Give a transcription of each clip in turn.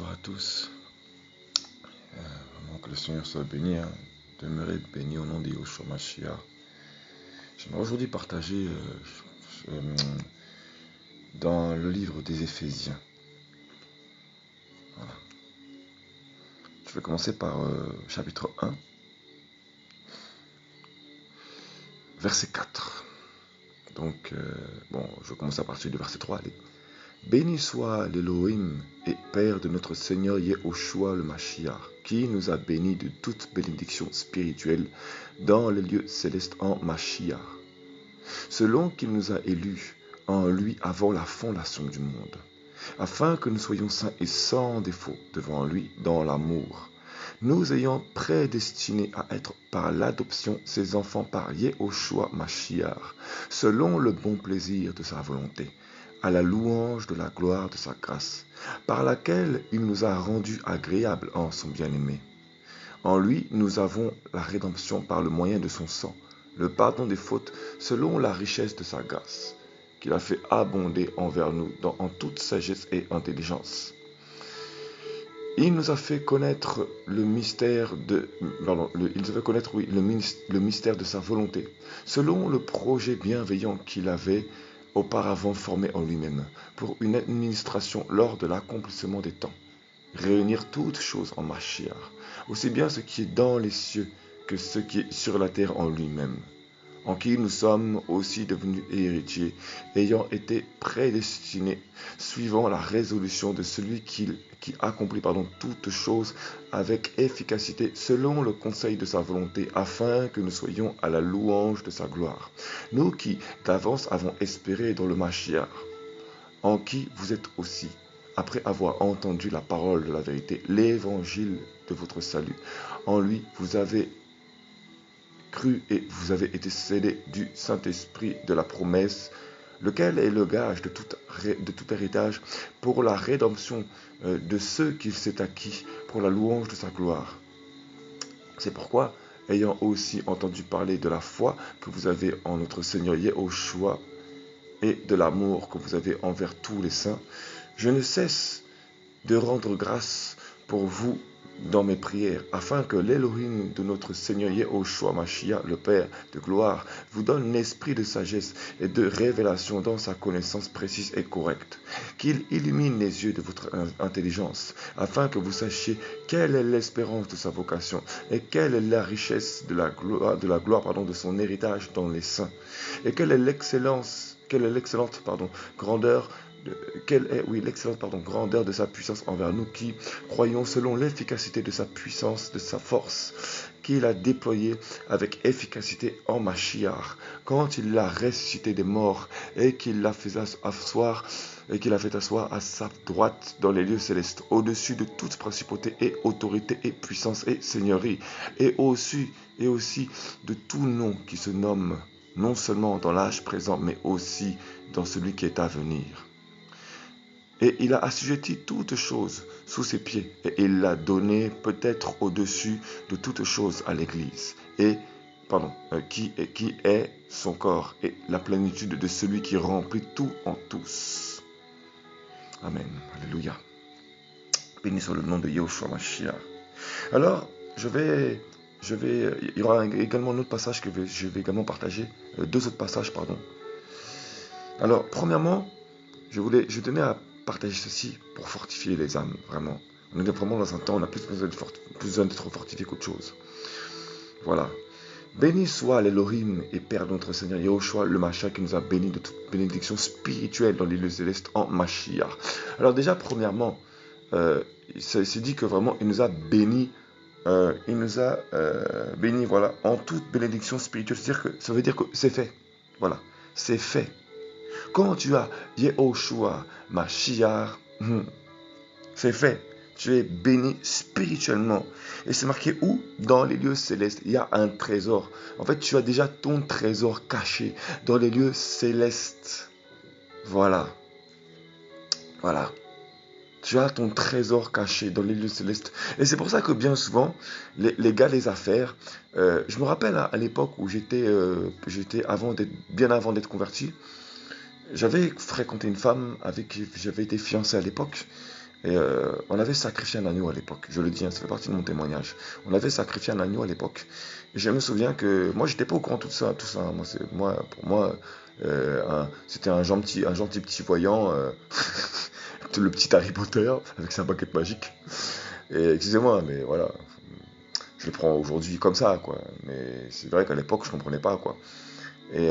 Bonjour à tous. Vraiment que le Seigneur soit béni, hein. Demeurez béni au nom de Yahushua Mashiach. J'aimerais aujourd'hui partager dans le livre des Éphésiens. Voilà. Je vais commencer par chapitre 1, verset 4. Donc, je commence à partir du verset 3. Allez. Béni soit l'Elohim et Père de notre Seigneur Yahushua le Mashiach, qui nous a bénis de toute bénédiction spirituelle dans les lieux célestes en Mashiach, selon qu'il nous a élus en lui avant la fondation du monde, afin que nous soyons saints et sans défaut devant lui dans l'amour, nous ayant prédestinés à être par l'adoption ses enfants par Yahushua Mashiach, selon le bon plaisir de sa volonté, à la louange de la gloire de sa grâce, par laquelle il nous a rendus agréables en son bien-aimé. En lui, nous avons la rédemption par le moyen de son sang, le pardon des fautes selon la richesse de sa grâce, qu'il a fait abonder envers nous en toute sagesse et intelligence. Il nous a fait connaître le mystère de sa volonté, selon le projet bienveillant qu'il avait auparavant formé en lui-même, pour une administration lors de l'accomplissement des temps. Réunir toutes choses en Mashiach, aussi bien ce qui est dans les cieux que ce qui est sur la terre en lui-même, en qui nous sommes aussi devenus héritiers, ayant été prédestinés, suivant la résolution de celui qui accomplit toutes choses avec efficacité, selon le conseil de sa volonté, afin que nous soyons à la louange de sa gloire. Nous qui d'avance avons espéré dans le Mashiach, en qui vous êtes aussi, après avoir entendu la parole de la vérité, l'évangile de votre salut. En lui, vous avez cru et vous avez été scellés du Saint-Esprit de la promesse, lequel est le gage de tout héritage pour la rédemption de ceux qu'il s'est acquis pour la louange de sa gloire. C'est pourquoi, ayant aussi entendu parler de la foi que vous avez en notre Seigneur Yahushua et de l'amour que vous avez envers tous les saints, je ne cesse de rendre grâce pour vous dans mes prières, afin que l'Elohim de notre Seigneur Yahushua Mashiach, le Père de gloire, vous donne l'esprit de sagesse et de révélation dans sa connaissance précise et correcte, qu'il illumine les yeux de votre intelligence, afin que vous sachiez quelle est l'espérance de sa vocation et quelle est la richesse de la gloire de son héritage dans les saints, et quelle est l'excellente grandeur de sa puissance envers nous qui croyons selon l'efficacité de sa puissance, de sa force, qu'il a déployée avec efficacité en Mashiach, quand il l'a ressuscité des morts et qu'il l'a fait asseoir à sa droite dans les lieux célestes, au-dessus de toute principauté et autorité et puissance et seigneurie, et aussi de tout nom qui se nomme, non seulement dans l'âge présent, mais aussi dans celui qui est à venir. Et il a assujetti toutes choses sous ses pieds, et il l'a donné peut-être au-dessus de toutes choses à l'Église, qui est son corps, et la plénitude de celui qui remplit tout en tous. Amen. Alléluia. Béni soit le nom de Yahushua Mashiach. Alors, il y aura également un autre passage que je vais également partager, deux autres passages, pardon. Alors, premièrement, je tenais à partager ceci pour fortifier les âmes, vraiment. On est vraiment dans un temps où on a plus besoin d'être fortifié qu'autre chose. Voilà. Béni soit l'Elohim et Père de notre Seigneur Yahushua, le Mashiach, qui nous a bénis de toute bénédiction spirituelle dans les lieux célestes en Mashiach. Alors déjà, premièrement, c'est dit que vraiment, il nous a bénis. Bénis, voilà, en toute bénédiction spirituelle. Ça veut dire que c'est fait. Voilà, c'est fait. Quand tu as Yahushua Mashiach, c'est fait. Tu es béni spirituellement. Et c'est marqué où? Dans les lieux célestes. Il y a un trésor. En fait, tu as déjà ton trésor caché dans les lieux célestes. Voilà. Voilà. Tu as ton trésor caché dans les lieux célestes. Et c'est pour ça que bien souvent, les gars, les affaires, je me rappelle à l'époque où j'étais bien avant d'être converti, j'avais fréquenté une femme avec qui j'avais été fiancé à l'époque. Et on avait sacrifié un agneau à l'époque, je le dis, hein, ça fait partie de mon témoignage. On avait sacrifié un agneau à l'époque. Et je me souviens que moi, j'étais pas au courant de tout ça. Hein. Pour moi, c'était un gentil petit voyant, le petit Harry Potter avec sa baguette magique. Et excusez-moi, mais voilà, je le prends aujourd'hui comme ça, quoi. Mais c'est vrai qu'à l'époque, je comprenais pas, quoi. Et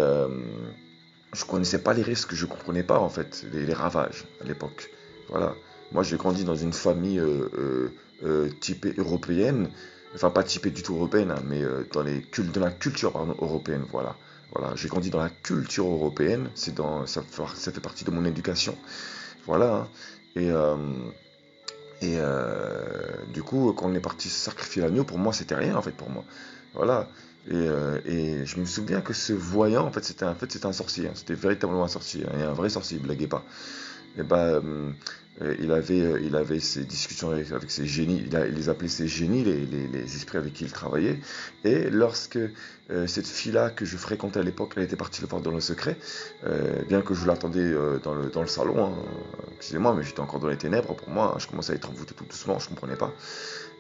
je connaissais pas les risques, je comprenais pas en fait les ravages à l'époque. Voilà. Moi, j'ai grandi dans une famille typée européenne, enfin pas typée du tout européenne, hein, mais dans la culture pardon, européenne. Voilà. Voilà. J'ai grandi dans la culture européenne. Ça fait partie de mon éducation. Voilà. Hein. Et du coup, quand on est parti sacrifier l'agneau, pour moi, c'était rien en fait pour moi. Voilà. Et je me souviens que ce voyant, c'était un sorcier. Hein. C'était véritablement un sorcier. Hein. Et un vrai sorcier, il blaguait pas. Et ben, il avait ces discussions avec ses génies, il les appelait ses génies, les esprits avec qui il travaillait. Et lorsque cette fille-là que je fréquentais à l'époque, elle était partie le voir dans le secret, bien que je l'attendais dans le salon, hein, excusez-moi, mais j'étais encore dans les ténèbres pour moi, hein, je commençais à être envoûté tout doucement, je comprenais pas.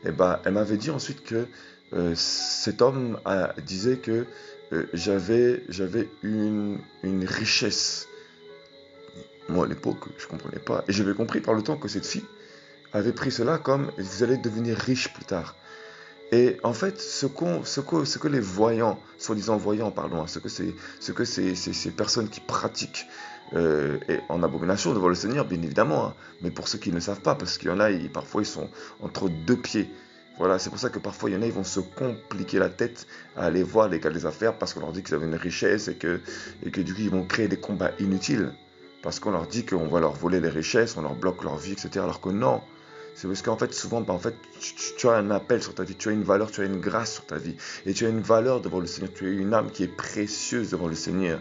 Et ben, elle m'avait dit ensuite que cet homme disait que j'avais une richesse. Moi, à l'époque, je ne comprenais pas. Et j'avais compris par le temps que cette fille avait pris cela comme vous allez devenir riche plus tard. Et en fait, ce que les voyants, soi-disant voyants, pardon, ce que ces personnes qui pratiquent et en abomination devant le Seigneur, bien évidemment, hein, mais pour ceux qui ne le savent pas, parce qu'il y en a, parfois ils sont entre deux pieds. Voilà, c'est pour ça que parfois il y en a, ils vont se compliquer la tête à aller voir les gars des affaires parce qu'on leur dit qu'ils avaient une richesse et que du coup ils vont créer des combats inutiles. Parce qu'on leur dit qu'on va leur voler les richesses, on leur bloque leur vie, etc. Alors que non, c'est parce qu'en fait, souvent, en fait, tu as un appel sur ta vie, tu as une valeur, tu as une grâce sur ta vie. Et tu as une valeur devant le Seigneur, tu as une âme qui est précieuse devant le Seigneur.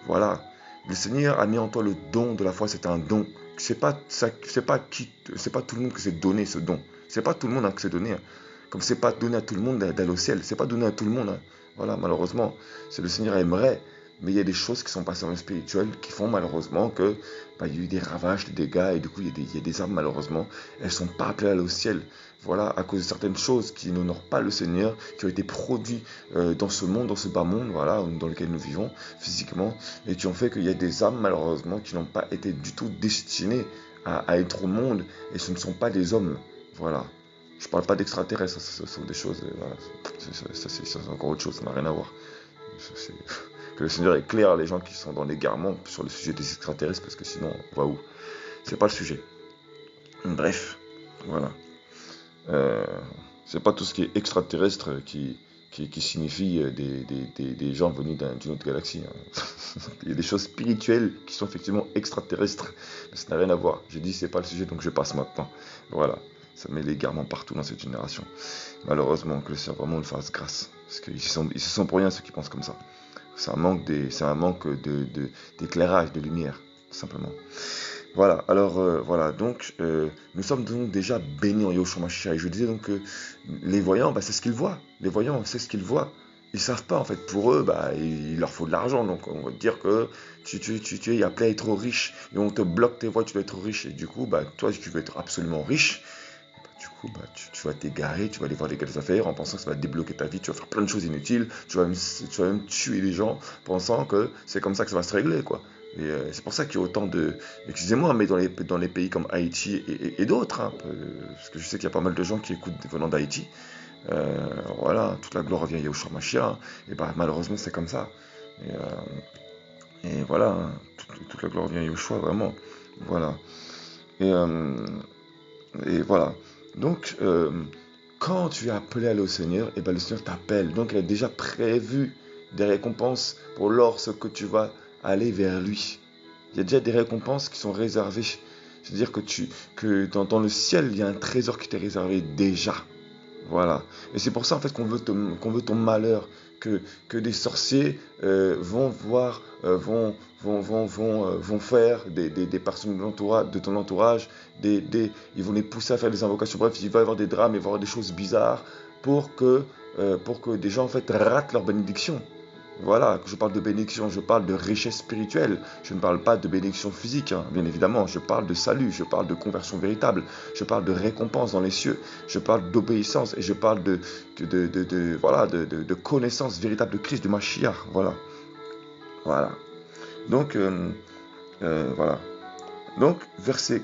Voilà. Le Seigneur a mis en toi le don de la foi, c'est un don. C'est pas tout le monde que c'est donné ce don. C'est pas tout le monde hein, que c'est donné. Hein. Comme c'est pas donné à tout le monde d'aller au ciel, c'est pas donné à tout le monde. Hein. Voilà, malheureusement, c'est le Seigneur aimerait, mais il y a des choses qui sont passées dans le spirituel qui font malheureusement que il y a eu des ravages, des dégâts, et du coup il y a des âmes malheureusement, elles ne sont pas appelées à aller au ciel. Voilà, à cause de certaines choses qui n'honorent pas le Seigneur, qui ont été produites dans ce monde, dans ce bas monde, voilà, dans lequel nous vivons physiquement, et qui ont fait qu'il y a des âmes malheureusement qui n'ont pas été du tout destinées à être au monde, et ce ne sont pas des hommes. Voilà. Je ne parle pas d'extraterrestres, ce sont des choses, voilà, c'est encore autre chose, ça n'a rien à voir. Que le Seigneur éclaire les gens qui sont dans l'égarement sur le sujet des extraterrestres, parce que sinon, on va où? C'est pas le sujet. Bref, voilà. Euh, c'est pas tout ce qui est extraterrestre qui signifie des gens venus d'une autre galaxie. Hein. Il y a des choses spirituelles qui sont effectivement extraterrestres, mais ça n'a rien à voir. J'ai dit c'est pas le sujet, donc je passe maintenant. Voilà. Ça met l'égarement partout dans cette génération. Malheureusement, que le Seigneur vraiment nous fasse grâce. Parce qu'ils se sont pour rien ceux qui pensent comme ça. C'est un manque d'éclairage, de lumière, tout simplement. Voilà, alors voilà, donc nous sommes donc déjà bénis en Yahushua Mashiach. Et je disais donc que les voyants, c'est ce qu'ils voient. Les voyants, c'est ce qu'ils voient. Ils savent pas en fait. Pour eux, il leur faut de l'argent. Donc on va te dire que tu es appelé à être riche. Et on te bloque tes voies, tu dois être riche. Et du coup, toi, si tu veux être absolument riche, du coup, tu vas t'égarer, tu vas aller voir les gars des affaires en pensant que ça va débloquer ta vie, tu vas faire plein de choses inutiles, tu vas même tuer les gens pensant que c'est comme ça que ça va se régler, quoi. Et c'est pour ça qu'il y a autant de... Excusez-moi, mais dans les pays comme Haïti et d'autres, hein, parce que je sais qu'il y a pas mal de gens qui écoutent venant d'Haïti, voilà, toute la gloire vient Yahushua Mashiach, hein, et malheureusement c'est comme ça. Et voilà, hein, toute la gloire vient Yahushua, vraiment. Voilà. Et, et voilà. Donc, quand tu es appelé à aller au Seigneur, et le Seigneur t'appelle. Donc, il a déjà prévu des récompenses pour lorsque tu vas aller vers lui. Il y a déjà des récompenses qui sont réservées. C'est-à-dire que dans le ciel, il y a un trésor qui t'est réservé déjà. Voilà. Et c'est pour ça en fait qu'on veut ton malheur, que des sorciers vont voir, vont faire des personnes de ton entourage, ils vont les pousser à faire des invocations. Bref, il va y avoir des drames, il va y avoir des choses bizarres pour que des gens en fait ratent leur bénédiction. Voilà, quand je parle de bénédiction, je parle de richesse spirituelle. Je ne parle pas de bénédiction physique, hein, bien évidemment. Je parle de salut, je parle de conversion véritable, je parle de récompense dans les cieux, je parle d'obéissance et je parle voilà, de connaissance véritable de Christ, de Mashiach. Voilà, voilà. Donc, voilà. Donc, verset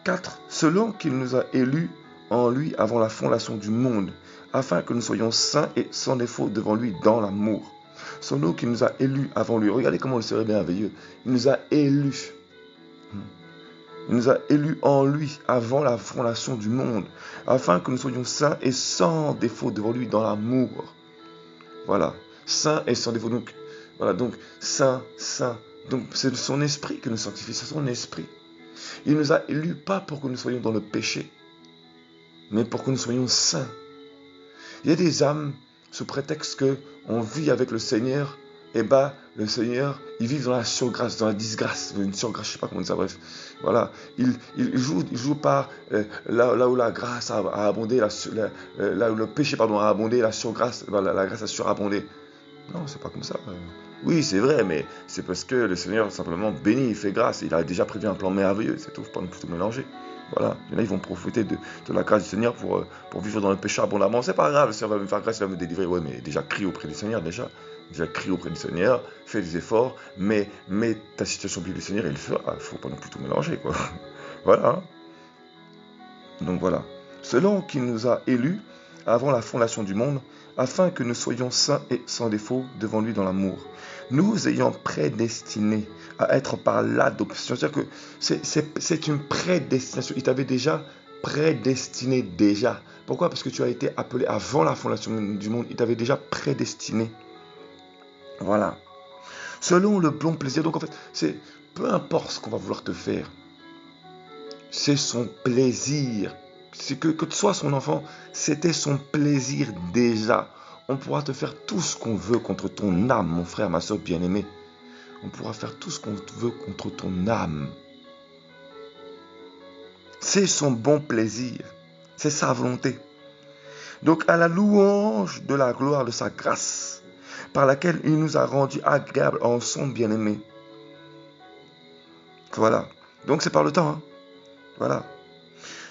4. Selon qu'il nous a élus en lui avant la fondation du monde, afin que nous soyons saints et sans défaut devant lui dans l'amour. Selon qu'il nous a élus avant lui. Regardez comment le Seigneur est merveilleux. Il nous a élus. Il nous a élus en lui avant la fondation du monde, afin que nous soyons saints et sans défaut devant lui dans l'amour. Voilà. Saint et sans défaut. Donc, voilà. Donc, saint. Donc, c'est son esprit que nous sanctifie. C'est son esprit. Il nous a élus pas pour que nous soyons dans le péché, mais pour que nous soyons saints. Il y a des âmes, sous prétexte qu'on vit avec le Seigneur, et le Seigneur, ils vivent dans la surgrâce, dans la disgrâce, une surgrâce, je ne sais pas comment dire ça, bref. Voilà, ils jouent par là où la grâce a abondé, là où le péché a abondé, la surgrâce, la grâce a surabondé. Non, c'est pas comme ça. Oui, c'est vrai, mais c'est parce que le Seigneur simplement bénit, il fait grâce. Il a déjà prévu un plan merveilleux, c'est tout, faut pas non plus tout mélanger. Voilà, et là ils vont profiter de la grâce du Seigneur pour vivre dans le péché abondamment. C'est pas grave, le Seigneur va me faire grâce, il va me délivrer. Ouais, mais déjà crie auprès du Seigneur, déjà crie auprès du Seigneur, fais des efforts, mais ta situation au pied du Seigneur, il le fera. Faut pas non plus tout mélanger, quoi. Voilà. Donc voilà. Selon qu'il nous a élus avant la fondation du monde, afin que nous soyons saints et sans défaut devant lui dans l'amour. Nous ayant prédestinés à être par l'adoption. C'est-à-dire que c'est une prédestination. Il t'avait déjà prédestiné déjà. Pourquoi? Parce que tu as été appelé avant la fondation du monde. Il t'avait déjà prédestiné. Voilà. Selon le bon plaisir. Donc en fait, c'est peu importe ce qu'on va vouloir te faire. C'est son plaisir. C'est que tu sois son enfant, c'était son plaisir déjà. On pourra te faire tout ce qu'on veut contre ton âme, mon frère, ma soeur bien-aimée. On pourra faire tout ce qu'on veut contre ton âme. C'est son bon plaisir. C'est sa volonté. Donc à la louange de la gloire de sa grâce, par laquelle il nous a rendus agréables en son bien-aimé. Voilà. Donc c'est par le temps. Hein. Voilà.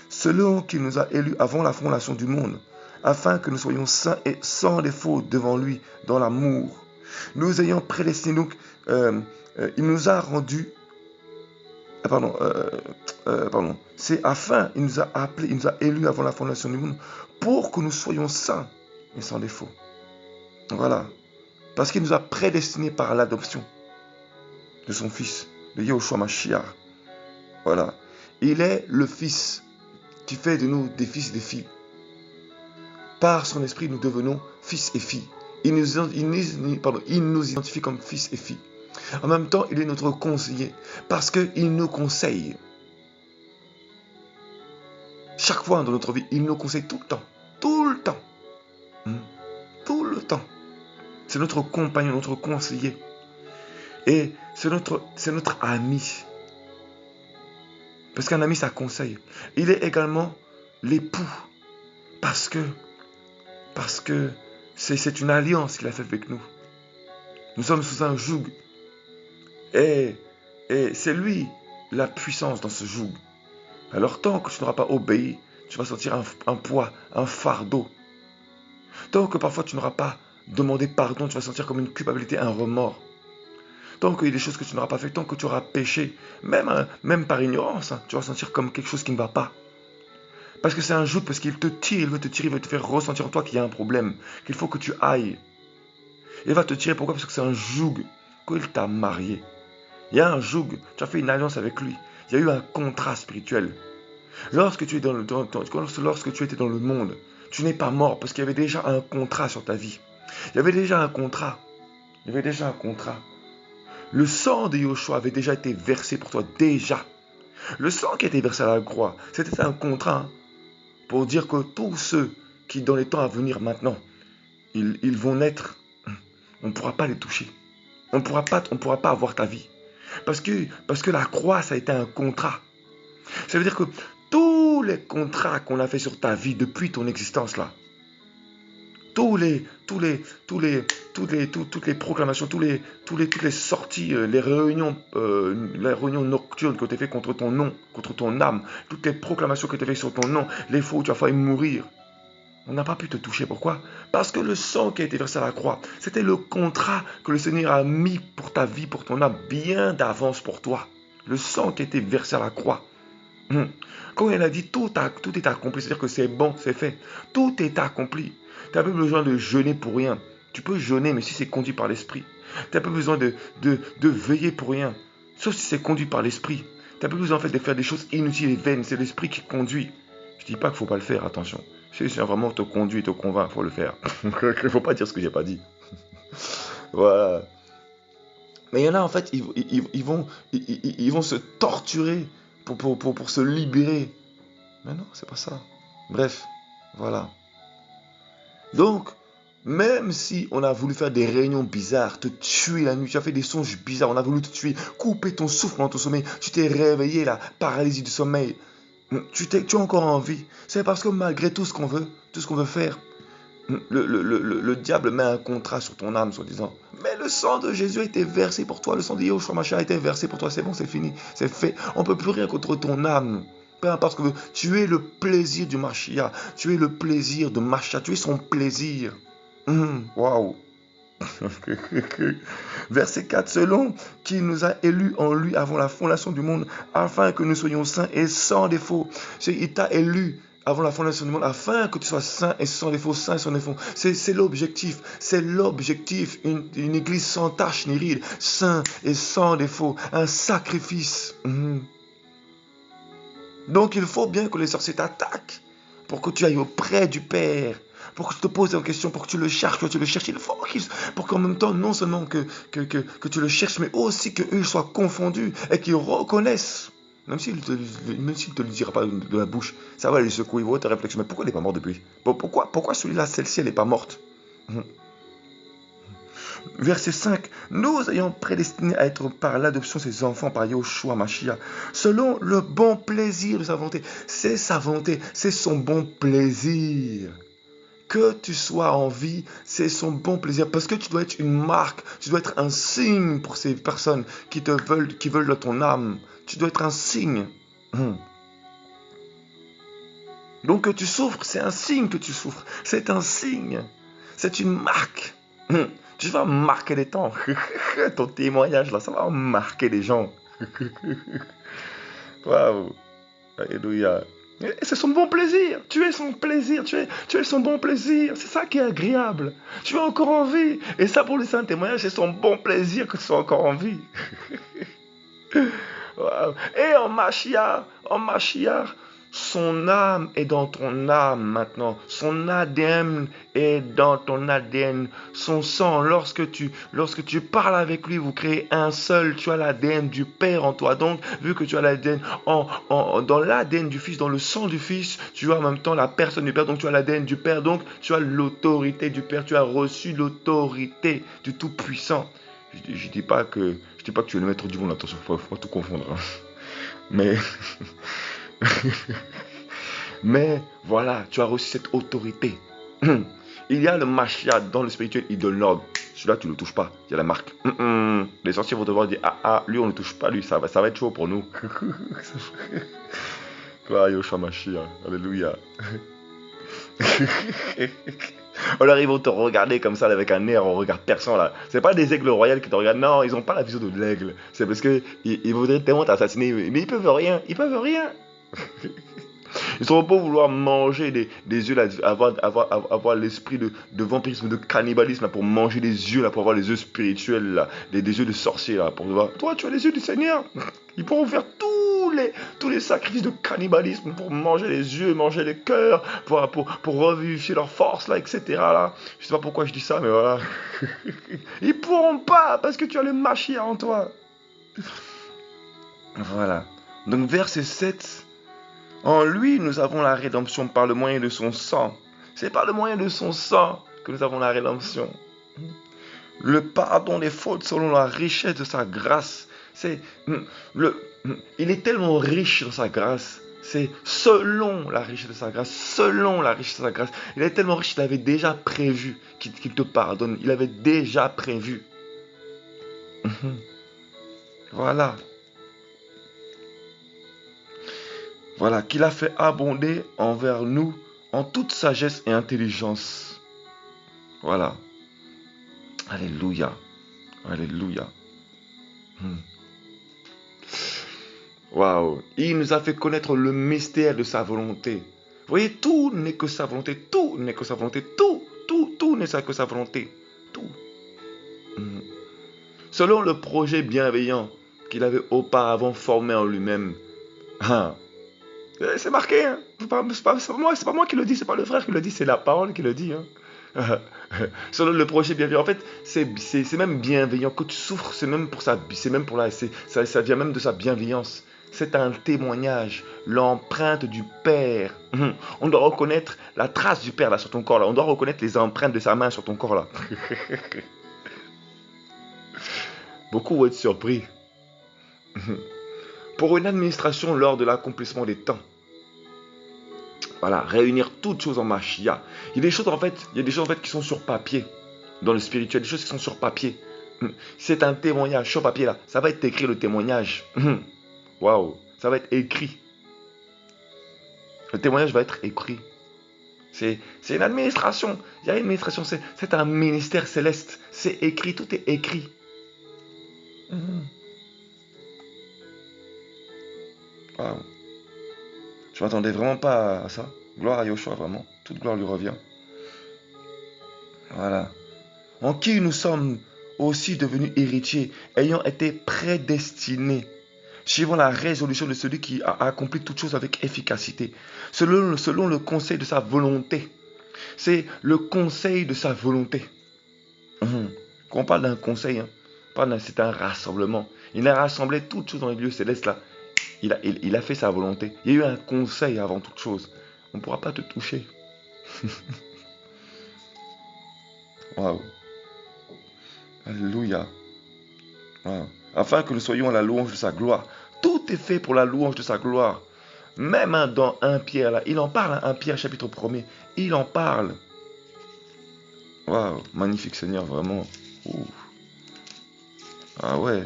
Selon qu'il nous a élus avant la fondation du monde, afin que nous soyons saints et sans défaut devant lui dans l'amour. Nous ayant prédestinés, donc il nous a rendus, c'est afin, il nous a appelés, il nous a élus avant la fondation du monde, pour que nous soyons saints et sans défaut. Voilà. Parce qu'il nous a prédestinés par l'adoption de son fils, de Yahushua Mashiach. Voilà. Il est le fils qui fait de nous des fils et des filles. Par son esprit, nous devenons fils et filles. Il nous identifie comme fils et filles. En même temps, il est notre conseiller parce qu'il nous conseille. Chaque fois dans notre vie, il nous conseille tout le temps. Tout le temps. Tout le temps. C'est notre compagnon, notre conseiller. Et c'est notre ami. Parce qu'un ami, ça conseille. Il est également l'époux. Parce que c'est une alliance qu'il a faite avec nous. Nous sommes sous un joug. Et c'est lui la puissance dans ce joug. Alors tant que tu n'auras pas obéi, tu vas sentir un poids, un fardeau. Tant que parfois tu n'auras pas demandé pardon, tu vas sentir comme une culpabilité, un remords. Tant qu'il y a des choses que tu n'auras pas fait, tant que tu auras péché, même par ignorance, tu vas sentir comme quelque chose qui ne va pas. Parce que c'est un joug, parce qu'il te tire, il veut te faire ressentir en toi qu'il y a un problème, qu'il faut que tu ailles. Il va te tirer, pourquoi? Parce que c'est un joug, qu'il t'a marié. Il y a un joug, tu as fait une alliance avec lui. Il y a eu un contrat spirituel. Lorsque tu étais dans le monde, tu n'es pas mort parce qu'il y avait déjà un contrat sur ta vie. Il y avait déjà un contrat. Le sang de Yahushua avait déjà été versé pour toi, déjà. Le sang qui a été versé à la croix, c'était un contrat pour dire que tous ceux qui, dans les temps à venir maintenant, ils vont naître, on ne pourra pas les toucher. On ne pourra pas avoir ta vie. Parce que la croix, ça a été un contrat. Ça veut dire que tous les contrats qu'on a fait sur ta vie depuis ton existence là, tous les, tous les, tous les, toutes les proclamations, toutes les sorties, les réunions nocturnes que tu as fait contre ton nom, contre ton âme, toutes les proclamations que tu as fait sur ton nom, les fois où tu as failli mourir. On n'a pas pu te toucher. Pourquoi? Parce que le sang qui a été versé à la croix, c'était le contrat que le Seigneur a mis pour ta vie, pour ton âme, bien d'avance pour toi. Le sang qui a été versé à la croix. Quand il a dit tout est accompli, c'est-à-dire que c'est bon, c'est fait. Tout est accompli. Tu n'as pas besoin de jeûner pour rien. Tu peux jeûner, mais si c'est conduit par l'esprit. Tu n'as pas besoin de veiller pour rien, sauf si c'est conduit par l'esprit. Tu n'as pas besoin en fait de faire des choses inutiles et vaines. C'est l'esprit qui conduit. Je ne dis pas qu'il ne faut pas le faire, attention. Si vraiment te conduit et te convainc, il faut le faire. Il ne faut pas dire ce que je n'ai pas dit. Voilà. Mais il y en a en fait, ils vont se torturer pour se libérer. Mais non, c'est pas ça. Bref, voilà. Donc, même si on a voulu faire des réunions bizarres, te tuer la nuit, tu as fait des songes bizarres, on a voulu te tuer, couper ton souffle dans ton sommeil, tu t'es réveillé, la paralysie du sommeil, tu as encore envie. C'est parce que malgré tout ce qu'on veut faire, le diable met un contrat sur ton âme, soi-disant. Mais le sang de Jésus a été versé pour toi, le sang de Yahushua Mashiach a été versé pour toi, c'est bon, c'est fini, c'est fait. On ne peut plus rien contre ton âme. Peu importe ce que tu es le plaisir du Mashiach, tu es le plaisir de Mashiach, tu es son plaisir. Waouh. Verset 4, selon qui nous a élus en lui avant la fondation du monde, afin que nous soyons saints et sans défaut. Il t'a élu avant la fondation du monde, afin que tu sois saint et sans défaut, saint et sans défaut. C'est l'objectif, une église sans tache ni ride, saint et sans défaut, un sacrifice. Donc il faut bien que les sorciers t'attaquent pour que tu ailles auprès du Père, pour que tu te poses des questions, pour que tu le cherches, il faut pour qu'en même temps, non seulement que tu le cherches, mais aussi qu'eux soient confondus et qu'ils reconnaissent. Même s'il ne te le dira pas de la bouche, ça va les secouer, ils vont te réfléchir. Mais pourquoi elle n'est pas morte depuis? Pourquoi celui-là, celle-ci, elle n'est pas morte? Verset 5. Nous ayons prédestiné à être par l'adoption ses enfants par Yahushua Mashiach, selon le bon plaisir de sa volonté. C'est sa volonté, c'est son bon plaisir. Que tu sois en vie, c'est son bon plaisir. Parce que tu dois être une marque, tu dois être un signe pour ces personnes qui veulent de ton âme. Tu dois être un signe. Donc que tu souffres, c'est un signe que tu souffres. C'est un signe. C'est une marque. Tu vas marquer les temps. Ton témoignage là, ça va marquer les gens. Waouh. Alléluia. Et c'est son bon plaisir. Tu es son plaisir. Tu es son bon plaisir. C'est ça qui est agréable. Tu es encore en vie. Et ça, pour le saint témoignage, c'est son bon plaisir que tu sois encore en vie. Wow. Et en Mashiach, son âme est dans ton âme maintenant. Son ADN est dans ton ADN. Son sang, lorsque tu parles avec lui, vous créez un seul. Tu as l'ADN du Père en toi. Donc, vu que tu as l'ADN dans l'ADN du Fils, dans le sang du Fils, tu as en même temps la personne du Père. Donc, tu as l'ADN du Père. Donc, tu as l'autorité du Père. Tu as reçu l'autorité du Tout-Puissant. Je dis pas que tu es le maître du monde. Attention, faut pas tout confondre. Hein. Mais voilà, tu as reçu cette autorité. Il y a le Mashiach dans le spirituel, il donne l'ordre. Celui-là, tu ne le touches pas. Il y a la marque. Les sorciers vont devoir dire, lui, on ne touche pas, lui, ça va être chaud pour nous. Yahushua Mashiach, alléluia. Alors ils vont te regarder comme ça avec un air, on regarde personne là. C'est pas des aigles royales qui te regardent, non, ils ont pas la vision de l'aigle. C'est parce que ils voudraient tellement t'assassiner, mais ils peuvent rien. Ils sont pas vouloir manger des yeux là, avoir l'esprit de vampirisme, de cannibalisme là, pour manger des yeux là, pour avoir les yeux spirituels là, des yeux de sorcier là, pour voir. Toi tu as les yeux du Seigneur. Ils pourront faire tous les sacrifices de cannibalisme pour manger les yeux, manger les cœurs, pour revivifier leur force là, etc. là. Je sais pas pourquoi je dis ça, mais voilà. Ils pourront pas parce que tu as le Mashiach en toi. Voilà. Donc verset 7. En lui, nous avons la rédemption par le moyen de son sang. C'est par le moyen de son sang que nous avons la rédemption. Le pardon des fautes selon la richesse de sa grâce. Il est tellement riche dans sa grâce. c'est selon la richesse de sa grâce, selon la richesse de sa grâce. Il est tellement riche qu'il avait déjà prévu qu'il te pardonne. Il avait déjà prévu. Voilà. Voilà, qu'il a fait abonder envers nous en toute sagesse et intelligence. Voilà. Alléluia. Alléluia. Waouh. Il nous a fait connaître le mystère de sa volonté. Vous voyez, tout n'est que sa volonté. Tout n'est que sa volonté. Tout n'est que sa volonté. Tout. Selon le projet bienveillant qu'il avait auparavant formé en lui-même. Ah. C'est marqué, hein. C'est pas moi qui le dis, c'est pas le frère qui le dit, c'est la parole qui le dit. Hein. Selon le projet bienveillant, en fait, c'est même bienveillant que tu souffres, c'est même pour ça, c'est même pour là, ça vient même de sa bienveillance. C'est un témoignage, l'empreinte du Père. On doit reconnaître la trace du Père là sur ton corps là. On doit reconnaître les empreintes de sa main sur ton corps là. Beaucoup vont être surpris. Pour une administration lors de l'accomplissement des temps. Voilà, réunir toutes choses en Machia. Il y a des choses en fait, qui sont sur papier. Dans le spirituel, des choses qui sont sur papier. C'est un témoignage sur papier là. Ça va être écrit le témoignage. Waouh, ça va être écrit. Le témoignage va être écrit. C'est une administration. Il y a une administration, c'est un ministère céleste. C'est écrit, tout est écrit. Waouh. Je m'attendais vraiment pas à ça. Gloire à Yoshua, vraiment. Toute gloire lui revient. Voilà. En qui nous sommes aussi devenus héritiers, ayant été prédestinés, suivant la résolution de celui qui a accompli toutes choses avec efficacité, selon le conseil de sa volonté. C'est le conseil de sa volonté. Quand on parle d'un conseil, hein, c'est un rassemblement. Il a rassemblé toutes choses dans les lieux célestes là. Il a fait sa volonté. Il y a eu un conseil avant toute chose. On ne pourra pas te toucher. Waouh. Alléluia. Wow. Afin que nous soyons à la louange de sa gloire. Tout est fait pour la louange de sa gloire. Même dans 1 Pierre, là, il en parle, 1 Pierre chapitre 1er. Il en parle. Waouh, magnifique Seigneur, vraiment. Ouh. Ah ouais.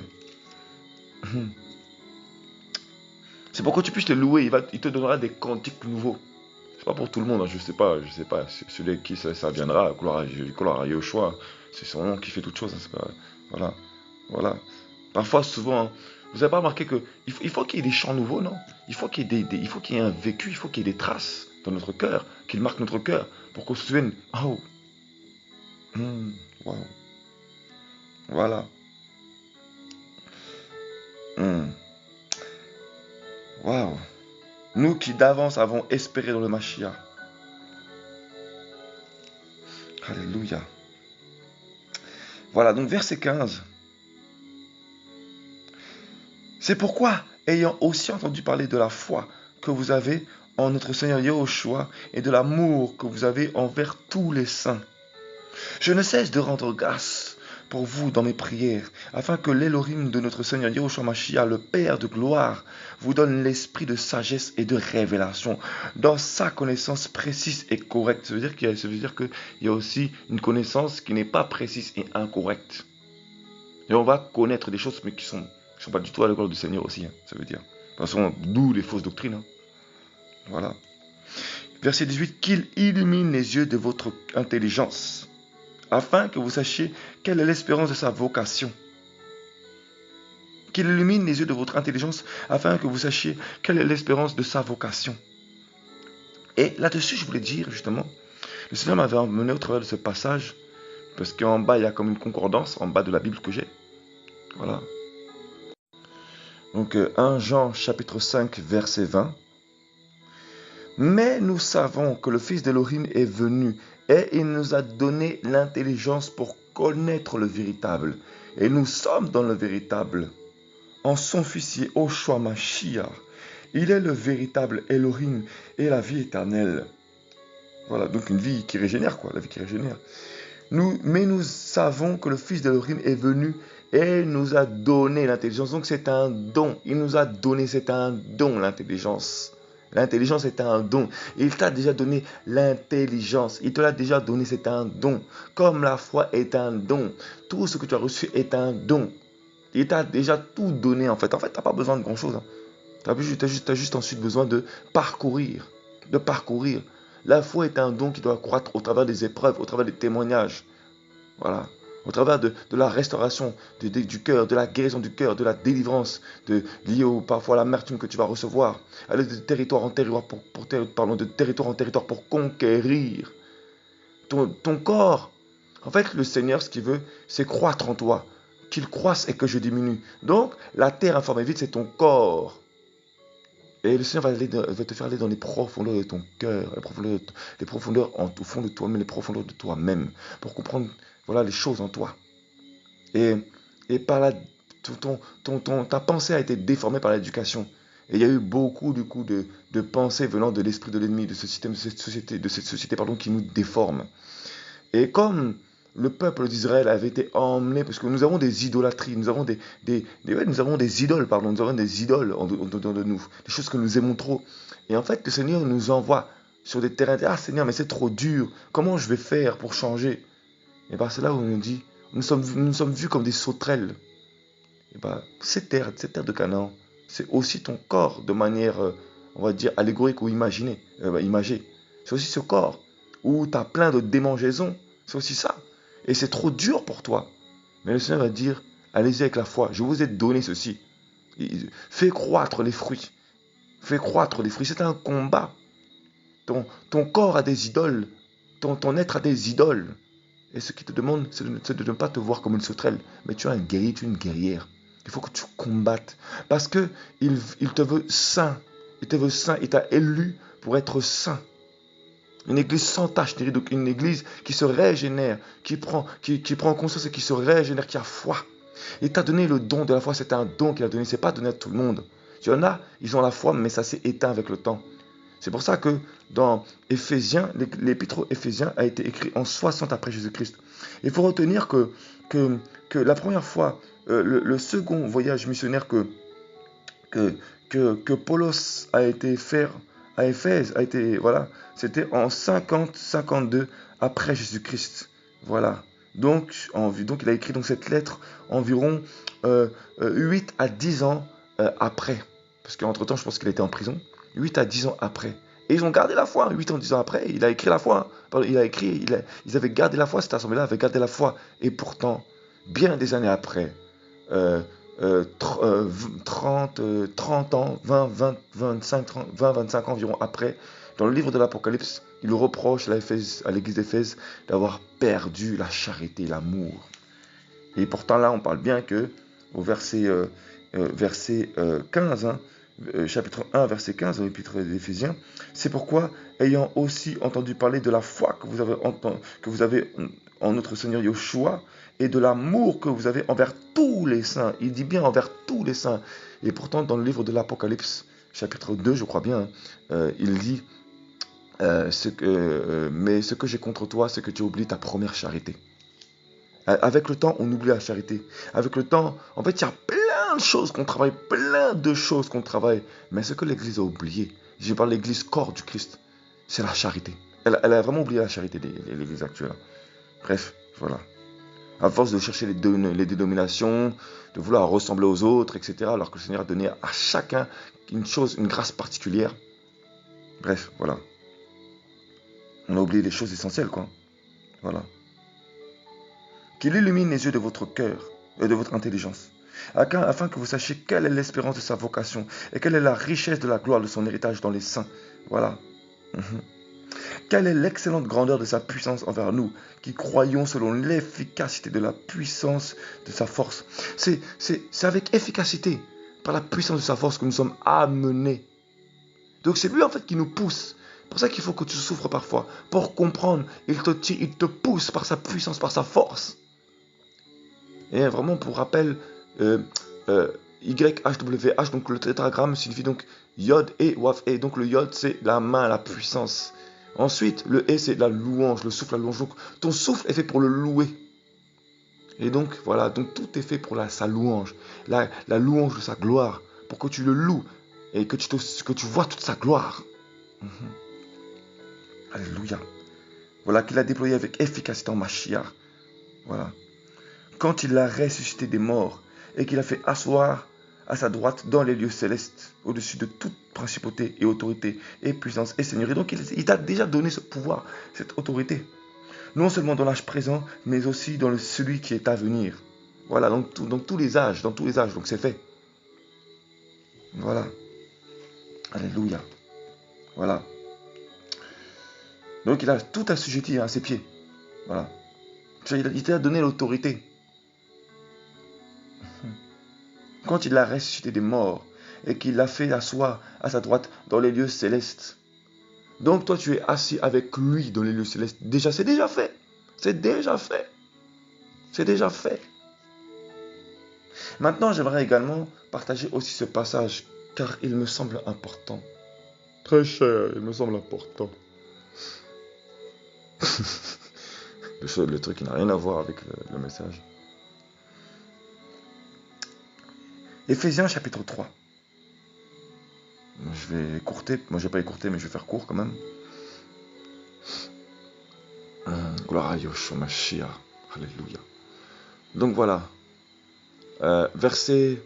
C'est pour que tu puisses te louer. Il te donnera des cantiques nouveaux. C'est pas pour tout le monde, hein. Je sais pas. Celui qui ça viendra, gloire à Yoshua. C'est son nom qui fait toutes choses. Hein. Voilà. Parfois, souvent, vous n'avez pas remarqué que il faut qu'il y ait des chants nouveaux, non? Il faut qu'il y ait un vécu, il faut qu'il y ait des traces dans notre cœur, qu'il marque notre cœur, pour qu'on se souvienne. Oh. Wow. Voilà. Waouh. Nous qui d'avance avons espéré dans le Mashiach. Alléluia. Voilà, donc verset 15. C'est pourquoi, ayant aussi entendu parler de la foi que vous avez en notre Seigneur Yahushua et de l'amour que vous avez envers tous les saints, je ne cesse de rendre grâce pour vous dans mes prières, afin que l'Élohim de notre Seigneur Yahushua Mashiach, le Père de gloire, vous donne l'esprit de sagesse et de révélation dans sa connaissance précise et correcte. Ça veut dire qu'il y a aussi une connaissance qui n'est pas précise et incorrecte. Et on va connaître des choses mais qui ne sont pas du tout à la gloire du Seigneur aussi. Hein, ça veut dire. De toute façon, d'où les fausses doctrines. Hein. Voilà. Verset 18. Qu'il illumine les yeux de votre intelligence, afin que vous sachiez quelle est l'espérance de sa vocation. Qu'il illumine les yeux de votre intelligence, afin que vous sachiez quelle est l'espérance de sa vocation. Et là-dessus, je voulais dire, justement, le Seigneur m'avait emmené au travers de ce passage, parce qu'en bas, il y a comme une concordance, en bas de la Bible que j'ai. Voilà. Donc, 1 Jean, chapitre 5, verset 20. Mais nous savons que le Fils d'Élohim est venu, et il nous a donné l'intelligence pour connaître le véritable. Et nous sommes dans le véritable. En son Fils Yahushua Mashiach, il est le véritable Elohim et la vie éternelle. Voilà, donc une vie qui régénère, quoi, la vie qui régénère. Mais nous savons que le Fils d'Élohim est venu et nous a donné l'intelligence. Donc c'est un don. Il nous a donné, c'est un don, l'intelligence. L'intelligence est un don. Il t'a déjà donné l'intelligence. Il te l'a déjà donné, c'est un don. Comme la foi est un don. Tout ce que tu as reçu est un don. Il t'a déjà tout donné en fait. En fait, tu n'as pas besoin de grand-chose. Tu as juste ensuite besoin de parcourir. De parcourir. La foi est un don qui doit croître au travers des épreuves, au travers des témoignages. Voilà. Au travers de la restauration du cœur, de la guérison du cœur, de la délivrance liée parfois à l'amertume que tu vas recevoir. Aller de territoire en territoire de territoire en territoire pour conquérir ton corps. En fait, le Seigneur, ce qu'il veut, c'est croître en toi. Qu'il croisse et que je diminue. Donc, la terre informée vide, c'est ton corps. Et le Seigneur va te faire aller dans les profondeurs de ton cœur, les profondeurs au fond de toi-même, les profondeurs de toi-même, pour comprendre voilà, les choses en toi. Et par là, ta pensée a été déformée par l'éducation. Et il y a eu beaucoup de pensées venant de l'esprit de l'ennemi, de ce système, de cette société qui nous déforme. Et comme le peuple d'Israël avait été emmené, parce que nous avons des idolâtries, nous avons nous avons des idoles, nous avons des idoles dedans de nous, des choses que nous aimons trop. Et en fait, le Seigneur nous envoie sur des terrains, ah Seigneur, mais c'est trop dur, comment je vais faire pour changer? Et bien c'est là où on nous dit, nous sommes vus comme des sauterelles. Et bien cette terre de Canaan, c'est aussi ton corps de manière, on va dire, allégorique ou imagée. C'est aussi ce corps où tu as plein de démangeaisons. C'est aussi ça. Et c'est trop dur pour toi. Mais le Seigneur va dire, allez-y avec la foi. Je vous ai donné ceci. Fais croître les fruits. Fais croître les fruits. C'est un combat. Ton corps a des idoles. Ton être a des idoles. Et ce qu'il te demande, c'est de ne pas te voir comme une sauterelle. Mais tu es un guerrier, tu es une guerrière. Il faut que tu combattes. Parce que il te veut saint. Il te veut saint. Il t'a élu pour être saint. Une église sans tache, donc une église qui se régénère, qui prend conscience et qui se régénère, qui a foi. Il t'a donné le don de la foi, c'est un don qu'il a donné, c'est pas donné à tout le monde. Il y en a, ils ont la foi, mais ça s'est éteint avec le temps. C'est pour ça que dans Éphésiens, l'épître aux Éphésiens a été écrit en 60 après Jésus-Christ. Il faut retenir que la première fois, le second voyage missionnaire que Paulos a été faire à Éphèse, c'était en 50-52 après Jésus-Christ. Voilà. Donc, il a écrit cette lettre environ 8 à 10 ans après. Parce qu'entre-temps, je pense qu'il était en prison. 8 à 10 ans après. Et ils ont gardé la foi. 8 ans, 10 ans après, il a écrit la foi. Ils avaient gardé la foi, cette assemblée-là avait gardé la foi. Et pourtant, bien des années après, 30 ans, 25 ans environ après, dans le livre de l'Apocalypse, il reproche à l'église d'Éphèse d'avoir perdu la charité, l'amour. Et pourtant là, on parle bien que au verset 15, chapitre 1, verset 15, au l'épître d'Éphésiens, c'est pourquoi, ayant aussi entendu parler de la foi que vous avez en notre Seigneur Yeshua, et de l'amour que vous avez envers tous les saints. Il dit bien envers tous les saints. Et pourtant, dans le livre de l'Apocalypse, chapitre 2, je crois bien, il dit mais ce que j'ai contre toi, c'est que tu oublies ta première charité. Avec le temps, on oublie la charité. Avec le temps, en fait, il y a plein de choses qu'on travaille, Mais ce que l'Église a oublié, je parle de l'Église corps du Christ, c'est la charité. Elle a vraiment oublié la charité, l'Église actuelle. Bref, voilà. À force de chercher les dénominations, de vouloir ressembler aux autres, etc., alors que le Seigneur a donné à chacun une grâce particulière. Bref, voilà. On a oublié les choses essentielles, quoi. Voilà. Qu'il illumine les yeux de votre cœur et de votre intelligence, afin que vous sachiez quelle est l'espérance de sa vocation et quelle est la richesse de la gloire de son héritage dans les saints. Voilà. Quelle est l'excellente grandeur de sa puissance envers nous, qui croyons selon l'efficacité de la puissance de sa force. C'est avec efficacité, par la puissance de sa force, que nous sommes amenés. Donc c'est lui en fait qui nous pousse. C'est pour ça qu'il faut que tu souffres parfois. Pour comprendre, il te pousse par sa puissance, par sa force. Et vraiment, pour rappel, YHWH, donc le tétragramme signifie donc Yod et Waf et. Donc le Yod, c'est la main, la puissance. Ensuite, le E, c'est la louange, le souffle, la louange. Donc, ton souffle est fait pour le louer. Et donc, voilà, donc tout est fait pour sa louange. La louange de sa gloire, pour que tu le loues. et que tu vois toute sa gloire. Alléluia. Voilà, qu'il a déployé avec efficacité en Mashiach. Voilà. Quand il a ressuscité des morts et qu'il a fait asseoir à sa droite dans les lieux célestes, au-dessus de toute principauté et autorité et puissance et seigneurie. Donc il t'a déjà donné ce pouvoir, cette autorité. Non seulement dans l'âge présent, mais aussi dans celui qui est à venir. Voilà, dans tous les âges, donc c'est fait. Voilà. Alléluia. Voilà. Donc il a tout assujetti à ses pieds. Voilà. Il t'a donné l'autorité. Quand il a ressuscité des morts et qu'il l'a fait asseoir à sa droite dans les lieux célestes. Donc toi tu es assis avec lui dans les lieux célestes. Déjà, c'est déjà fait. C'est déjà fait. C'est déjà fait. Maintenant, j'aimerais également partager aussi ce passage car il me semble important. Très cher, il me semble important. Le truc qui n'a rien à voir avec le message. Éphésiens chapitre 3. Je vais écourter. Moi, je vais pas écourter, mais je vais faire court quand même. Gloire à Yoshua Mashiach. Alléluia. Donc voilà. Verset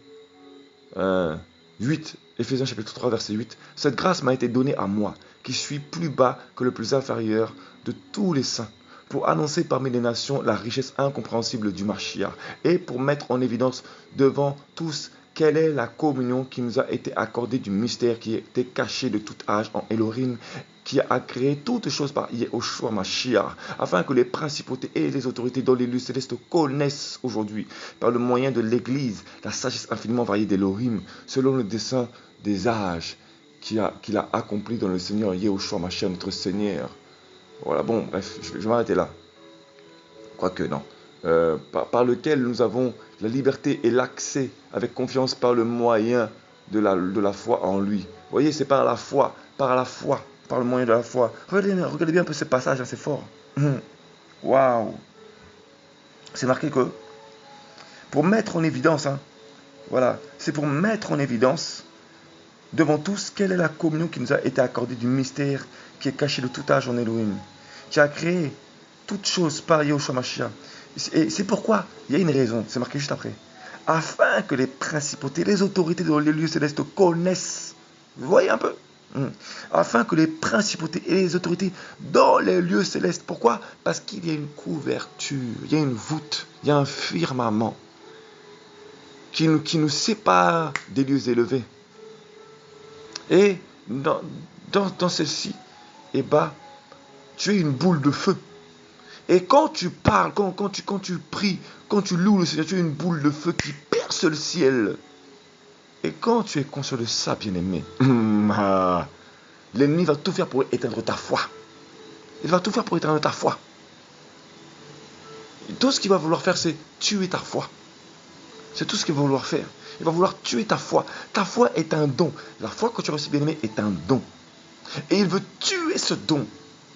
8. Éphésiens chapitre 3, verset 8. Cette grâce m'a été donnée à moi, qui suis plus bas que le plus inférieur de tous les saints, pour annoncer parmi les nations la richesse incompréhensible du Mashiach et pour mettre en évidence devant tous quelle est la communion qui nous a été accordée du mystère qui était caché de tout âge en Elohim, qui a créé toutes choses par Yehoshua Mashiach, afin que les principautés et les autorités dans les lieux célestes connaissent aujourd'hui, par le moyen de l'Église, la sagesse infiniment variée d'Elohim, selon le dessein des âges qu'il a accompli dans le Seigneur Yehoshua Mashiach, notre Seigneur. Voilà, bon, bref, je vais m'arrêter là. Quoique, non. Par lequel nous avons la liberté et l'accès avec confiance par le moyen de la foi en lui. Vous voyez, c'est par la foi, par le moyen de la foi. Regardez bien un peu ce passage, hein, c'est fort. Waouh! C'est marqué que, pour mettre en évidence, hein, voilà, c'est pour mettre en évidence devant tous quelle est la communion qui nous a été accordée du mystère qui est caché de tout âge en Elohim, qui a créé toutes choses par Yehoshua Mashiach. Et c'est pourquoi, il y a une raison, c'est marqué juste après. Afin que les principautés, les autorités dans les lieux célestes connaissent. Vous voyez un peu? Afin que les principautés et les autorités dans les lieux célestes. Pourquoi? Parce qu'il y a une couverture, il y a une voûte, il y a un firmament qui nous sépare des lieux élevés. Et dans celle-ci, eh ben, tu es une boule de feu. Et quand tu parles, quand tu pries, quand tu loues le Seigneur, tu es une boule de feu qui perce le ciel. Et quand tu es conscient de ça, bien-aimé, l'ennemi va tout faire pour éteindre ta foi. Il va tout faire pour éteindre ta foi. Et tout ce qu'il va vouloir faire, c'est tuer ta foi. C'est tout ce qu'il va vouloir faire. Il va vouloir tuer ta foi. Ta foi est un don. La foi que tu as reçue, bien-aimé, est un don. Et il veut tuer ce don.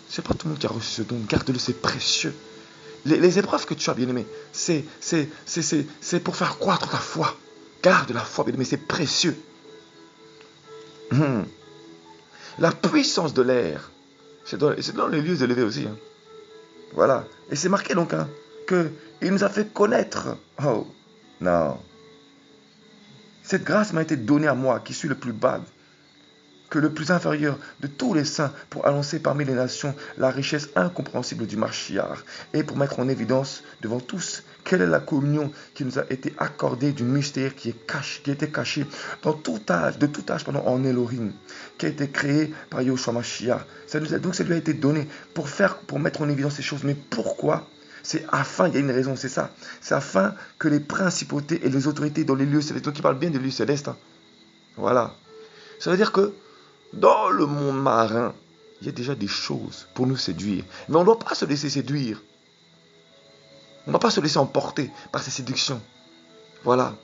C'est pas tout le monde qui a reçu ce don. Garde-le, c'est précieux. Les épreuves que tu as, bien-aimé, c'est pour faire croître ta foi. Garde la foi, bien-aimé, c'est précieux. La puissance de l'air, c'est dans les lieux élevés aussi. Hein. Voilà. Et c'est marqué donc hein, qu'il nous a fait connaître. Oh, non. Cette grâce m'a été donnée à moi, qui suis le plus bas, que le plus inférieur de tous les saints, pour annoncer parmi les nations la richesse incompréhensible du Mashiach, et pour mettre en évidence devant tous quelle est la communion qui nous a été accordée du mystère qui était caché dans tout âge, de tout âge en Elohim, qui a été créé par Yehoshua Mashiach. Donc ça lui a été donné pour mettre en évidence ces choses. Mais pourquoi? C'est afin, il y a une raison, c'est ça. C'est afin que les principautés et les autorités dans les lieux célestes, donc il parle bien des lieux célestes, hein. Voilà. Ça veut dire que dans le monde marin, il y a déjà des choses pour nous séduire. Mais on ne doit pas se laisser séduire. On ne doit pas se laisser emporter par ces séductions. Voilà.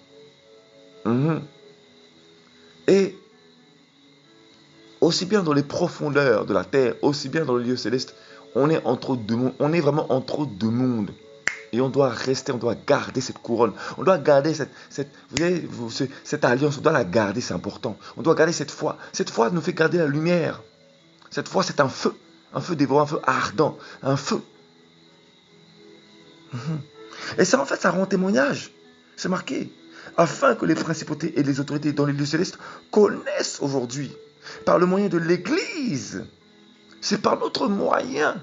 Et aussi bien dans les profondeurs de la terre, aussi bien dans le lieu céleste, on est entre deux mondes. On est vraiment entre deux mondes. Et on doit rester, on doit garder cette couronne. On doit garder cette alliance, on doit la garder, c'est important. On doit garder cette foi. Cette foi nous fait garder la lumière. Cette foi, c'est un feu dévorant, un feu ardent, un feu. Et ça, en fait, ça rend témoignage. C'est marqué. Afin que les principautés et les autorités dans les lieux célestes connaissent aujourd'hui, par le moyen de l'Église. C'est par notre moyen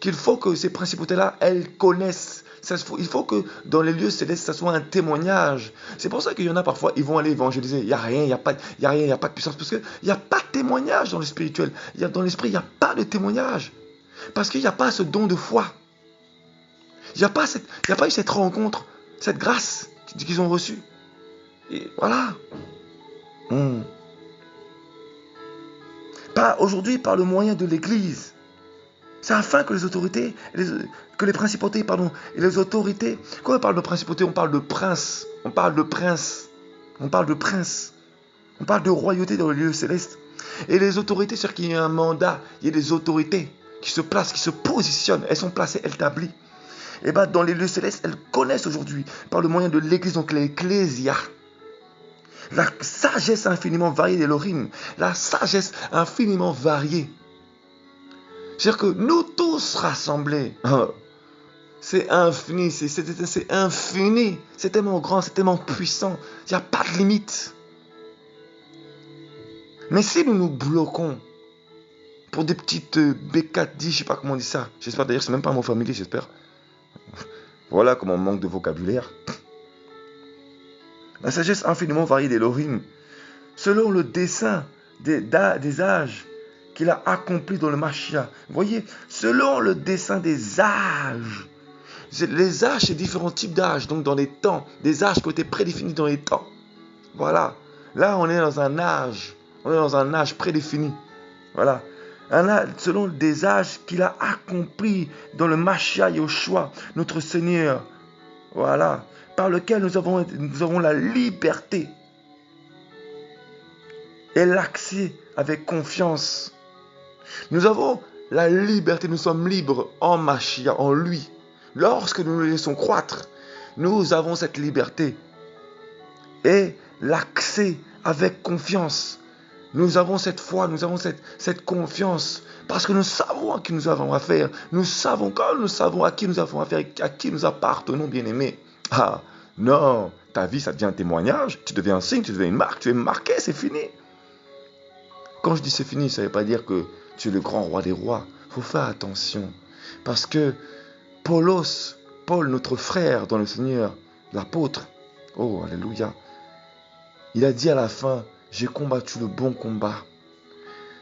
qu'il faut que ces principautés-là, elles connaissent. Il faut que dans les lieux célestes, ça soit un témoignage. C'est pour ça qu'il y en a parfois, ils vont aller évangéliser. Il n'y a rien, il n'y a pas de puissance. Parce qu'il n'y a pas de témoignage dans le spirituel. Dans l'esprit, il n'y a pas de témoignage. Parce qu'il n'y a pas ce don de foi. Il n'y a pas eu cette rencontre, cette grâce qu'ils ont reçue. Et voilà. Pas aujourd'hui par le moyen de l'Église. C'est afin que les autorités, que les principautés, et les autorités. Quand on parle de principauté, on parle de prince. On parle de prince. On parle de prince. On parle de royauté dans le lieu céleste. Et les autorités, c'est-à-dire qu'il y a un mandat, il y a des autorités qui se placent, qui se positionnent. Elles sont placées, établies. Et bien, dans les lieux célestes, elles connaissent aujourd'hui, par le moyen de l'Église, donc l'Ecclésia, la sagesse infiniment variée d'Elohim, la sagesse infiniment variée. C'est-à-dire que nous tous rassemblés, c'est infini, c'est infini, c'est tellement grand, c'est tellement puissant, il n'y a pas de limite. Mais si nous nous bloquons pour des petites bécadilles, je ne sais pas comment on dit ça, j'espère d'ailleurs, c'est même pas un mot familier, j'espère. Voilà comment on manque de vocabulaire. La sagesse infiniment variée d'Elohim, selon le dessein des âges qu'il a accompli dans le Mashiach. Vous voyez, selon le dessein des âges. Les âges, c'est différents types d'âges, donc dans les temps. Des âges qui ont été prédéfinis dans les temps. Voilà. Là, on est dans un âge. On est dans un âge prédéfini. Voilà. Selon des âges qu'il a accomplis dans le Mashiach Yoshua, notre Seigneur. Voilà. Par lequel nous avons la liberté et l'accès avec confiance. Nous avons la liberté, nous sommes libres en Mashiach, en lui. Lorsque nous le laissons croître, nous avons cette liberté et l'accès avec confiance. Nous avons cette foi, nous avons cette confiance parce que nous savons à qui nous avons affaire. Nous savons à qui nous avons affaire, à qui nous appartenons, bien-aimés. Ah non, ta vie, ça devient un témoignage, tu deviens un signe, tu deviens une marque, tu es marqué, c'est fini. Quand je dis c'est fini, ça ne veut pas dire que tu es le grand roi des rois. Il faut faire attention. Parce que Paul, notre frère dans le Seigneur, l'apôtre, oh, alléluia, il a dit à la fin, j'ai combattu le bon combat.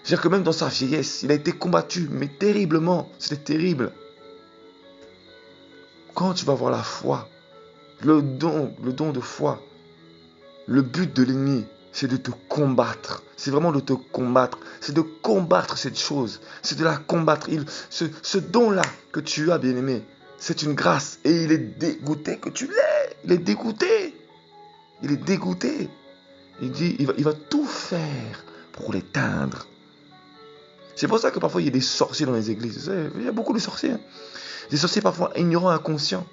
C'est-à-dire que même dans sa vieillesse, il a été combattu, mais terriblement. C'était terrible. Quand tu vas voir la foi, le don de foi, le but de l'ennemi, c'est de te combattre. C'est vraiment de te combattre. C'est de combattre cette chose. C'est de la combattre. Ce don-là que tu as, bien-aimé, c'est une grâce. Et il est dégoûté que tu l'aies. Il est dégoûté. Il est dégoûté. Il dit, il va tout faire pour l'éteindre. C'est pour ça que parfois il y a des sorciers dans les églises. Il y a beaucoup de sorciers. Des sorciers parfois ignorants, inconscients.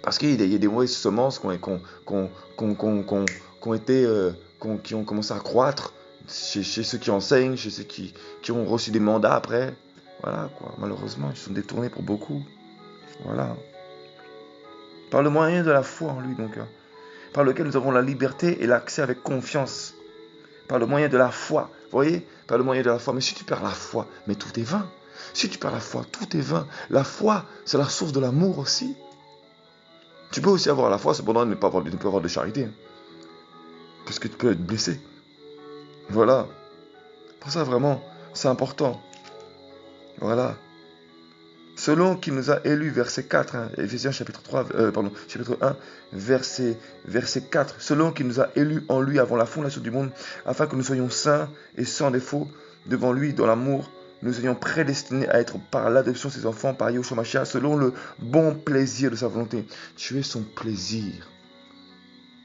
Parce qu'il y a des mauvaises semences qui ont commencé à croître chez ceux qui enseignent, chez ceux qui ont reçu des mandats après. Voilà, quoi. Malheureusement, ils sont détournés pour beaucoup. Voilà. Par le moyen de la foi en lui, donc. Par lequel nous avons la liberté et l'accès avec confiance. Par le moyen de la foi. Vous voyez? Par le moyen de la foi. Mais si tu perds la foi, mais tout est vain. Si tu perds la foi, tout est vain. La foi, c'est la source de l'amour aussi. Tu peux aussi avoir la foi, cependant ne pas avoir de charité. Parce que tu peux être blessé. Voilà. Pour ça, vraiment, c'est important. Voilà. Selon qu'il nous a élus, verset 4, Éphésiens chapitre 1, verset 4. Selon qu'il nous a élus en lui avant la fondation du monde, afin que nous soyons saints et sans défaut devant lui dans l'amour, nous ayons prédestinés à être par l'adoption de ses enfants, par Yahushua Mashiach, selon le bon plaisir de sa volonté. Tu es son plaisir.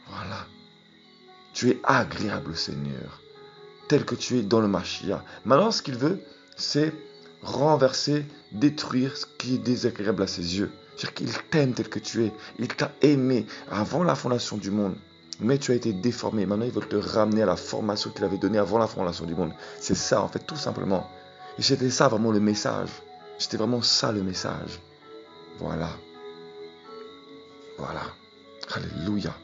Voilà. Tu es agréable, Seigneur, tel que tu es dans le Mashiach. Maintenant, ce qu'il veut, c'est renverser, détruire ce qui est désagréable à ses yeux. C'est-à-dire qu'il t'aime tel que tu es. Il t'a aimé avant la fondation du monde. Mais tu as été déformé. Maintenant, il veut te ramener à la formation qu'il avait donnée avant la fondation du monde. C'est ça, en fait, tout simplement. Et c'était ça vraiment le message. C'était vraiment ça le message. Voilà. Voilà. Alléluia.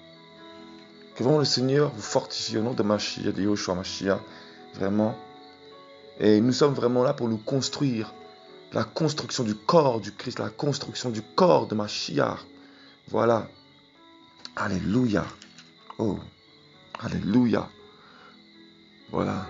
Que vraiment le Seigneur vous fortifie au nom de Mashiach, de Yahushua Mashiach. Vraiment. Et nous sommes vraiment là pour nous construire. La construction du corps du Christ. La construction du corps de Mashiach. Voilà. Alléluia. Oh. Alléluia. Voilà.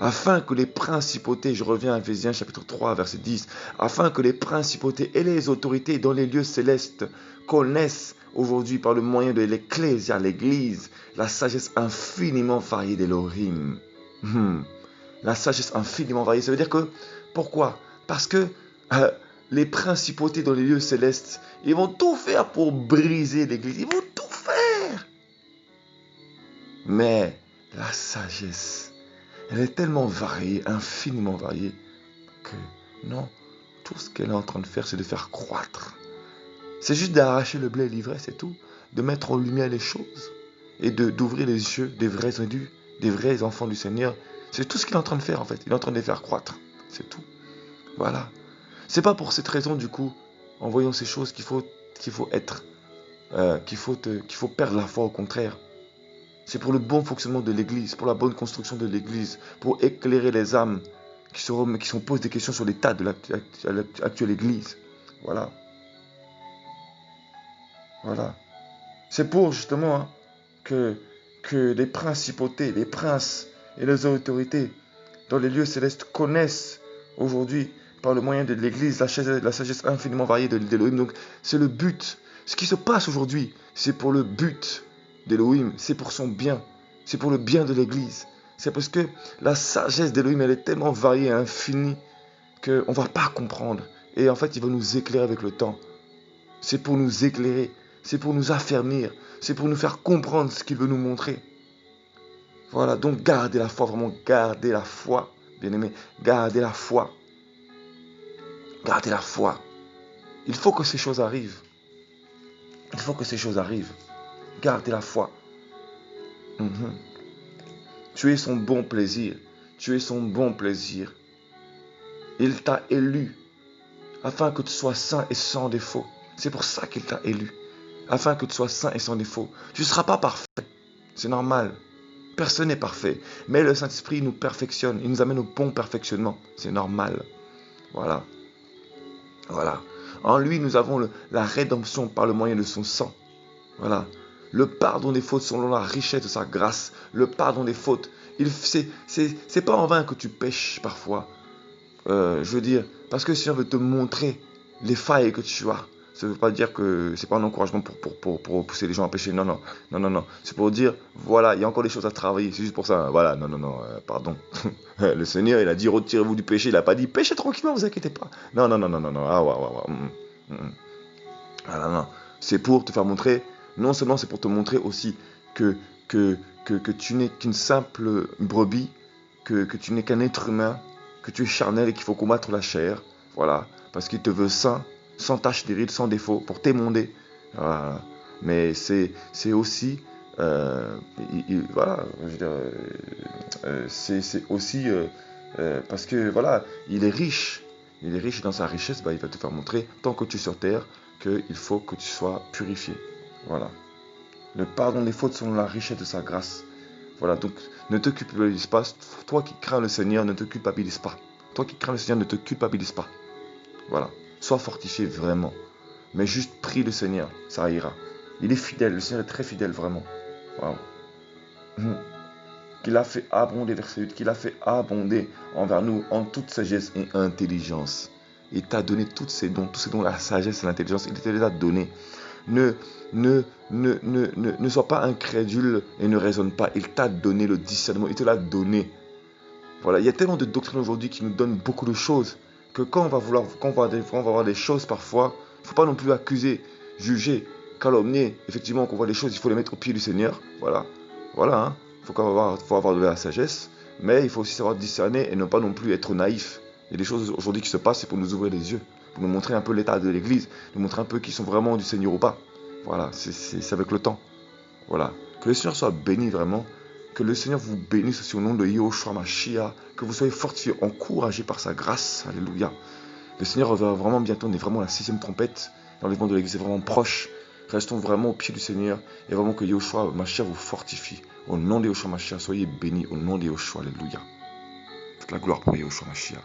Afin que les principautés, je reviens à Ephésiens chapitre 3, verset 10, afin que les principautés et les autorités dans les lieux célestes connaissent aujourd'hui par le moyen de l'Ecclésia, l'Église, la sagesse infiniment variée d'Elohim. La sagesse infiniment variée, ça veut dire que, pourquoi? Parce que les principautés dans les lieux célestes, ils vont tout faire pour briser l'Église, ils vont tout faire. Mais la sagesse, elle est tellement variée, infiniment variée, que non, tout ce qu'elle est en train de faire, c'est de faire croître. C'est juste d'arracher le blé et l'ivresse, c'est tout. De mettre en lumière les choses et d'ouvrir les yeux des vrais élus, des vrais enfants du Seigneur. C'est tout ce qu'il est en train de faire en fait. Il est en train de les faire croître. C'est tout. Voilà. C'est pas pour cette raison du coup, en voyant ces choses, qu'il faut perdre la foi, au contraire. C'est pour le bon fonctionnement de l'Église, pour la bonne construction de l'Église, pour éclairer les âmes qui se posent des questions sur l'état de l'actuelle Église. Voilà. Voilà. C'est pour justement que les principautés, les princes et les autorités dans les lieux célestes connaissent aujourd'hui, par le moyen de l'Église, la sagesse infiniment variée d'Elohim. Donc c'est le but. Ce qui se passe aujourd'hui, c'est pour le but d'Elohim, c'est pour son bien, c'est pour le bien de l'Église. C'est parce que la sagesse d'Elohim, elle est tellement variée et infinie qu'on ne va pas comprendre. Et en fait, il va nous éclairer avec le temps. C'est pour nous éclairer, c'est pour nous affermir, c'est pour nous faire comprendre ce qu'il veut nous montrer. Voilà, donc gardez la foi, vraiment gardez la foi, bien-aimés, gardez la foi. Gardez la foi. Il faut que ces choses arrivent. Il faut que ces choses arrivent. Gardez la foi. Tu es son bon plaisir. Tu es son bon plaisir. Il t'a élu afin que tu sois saint et sans défaut. C'est pour ça qu'il t'a élu. Afin que tu sois saint et sans défaut. Tu ne seras pas parfait. C'est normal. Personne n'est parfait. Mais le Saint-Esprit nous perfectionne. Il nous amène au bon perfectionnement. C'est normal. Voilà. Voilà. En lui, nous avons la rédemption par le moyen de son sang. Voilà. Le pardon des fautes selon la richesse de sa grâce. Le pardon des fautes. C'est pas en vain que tu pêches parfois. Je veux dire, parce que si on veut te montrer les failles que tu as, ça ne veut pas dire que c'est pas un encouragement pour pousser les gens à pécher. Non. C'est pour dire, voilà, il y a encore des choses à travailler. C'est juste pour ça. Voilà, non, pardon. Le Seigneur, il a dit, retirez-vous du péché. Il n'a pas dit, péchez tranquillement, vous inquiétez pas. Non. Ah, ouais. Ah, non. C'est pour te faire montrer, non seulement c'est pour te montrer aussi que tu n'es qu'une simple brebis, que tu n'es qu'un être humain, que tu es charnel et qu'il faut combattre la chair. Voilà, parce qu'il te veut saint, sans tache de ride, sans défaut, pour t'émonder. Voilà. Mais c'est aussi, voilà, je veux dire, c'est aussi parce que voilà, il est riche. Il est riche et dans sa richesse, il va te faire montrer, tant que tu es sur terre, qu'il faut que tu sois purifié. Voilà. Le pardon des fautes selon la richesse de sa grâce. Voilà, donc ne te culpabilise pas. Toi qui crains le Seigneur, ne te culpabilise pas. Toi qui crains le Seigneur, ne te culpabilise pas. Voilà. Sois fortifié vraiment. Mais juste prie le Seigneur, ça ira. Il est fidèle, le Seigneur est très fidèle vraiment. Wow. Qu'il a fait abonder, verset 8, qu'il a fait abonder envers nous en toute sagesse et intelligence. Il t'a donné tous ces dons, la sagesse et l'intelligence, il te les a donnés. Ne sois pas incrédule et ne raisonne pas. Il t'a donné le discernement, il te l'a donné. Voilà, il y a tellement de doctrines aujourd'hui qui nous donnent beaucoup de choses que quand on va voir des choses parfois, il ne faut pas non plus accuser, juger, calomnier. Effectivement, quand on voit des choses, il faut les mettre au pied du Seigneur. Voilà, hein. Il faut avoir de la sagesse, mais il faut aussi savoir discerner et ne pas non plus être naïf. Il y a des choses aujourd'hui qui se passent, c'est pour nous ouvrir les yeux. pour nous montrer un peu l'état de l'église, nous montrer un peu qui sont vraiment du Seigneur ou pas. Voilà, c'est avec le temps. Voilà. Que le Seigneur soit béni vraiment. Que le Seigneur vous bénisse aussi au nom de Yahushua Mashiach. Que vous soyez fortifiés, encouragés par sa grâce. Alléluia. Le Seigneur va vraiment bientôt. On est vraiment à la 6e trompette. L'enlèvement de l'église est vraiment proche. Restons vraiment au pied du Seigneur. Et vraiment que Yahushua Mashiach vous fortifie. Au nom de Yahushua Mashiach, soyez bénis. Au nom de Yahushua. Alléluia. Toute la gloire pour Yahushua Mashiach.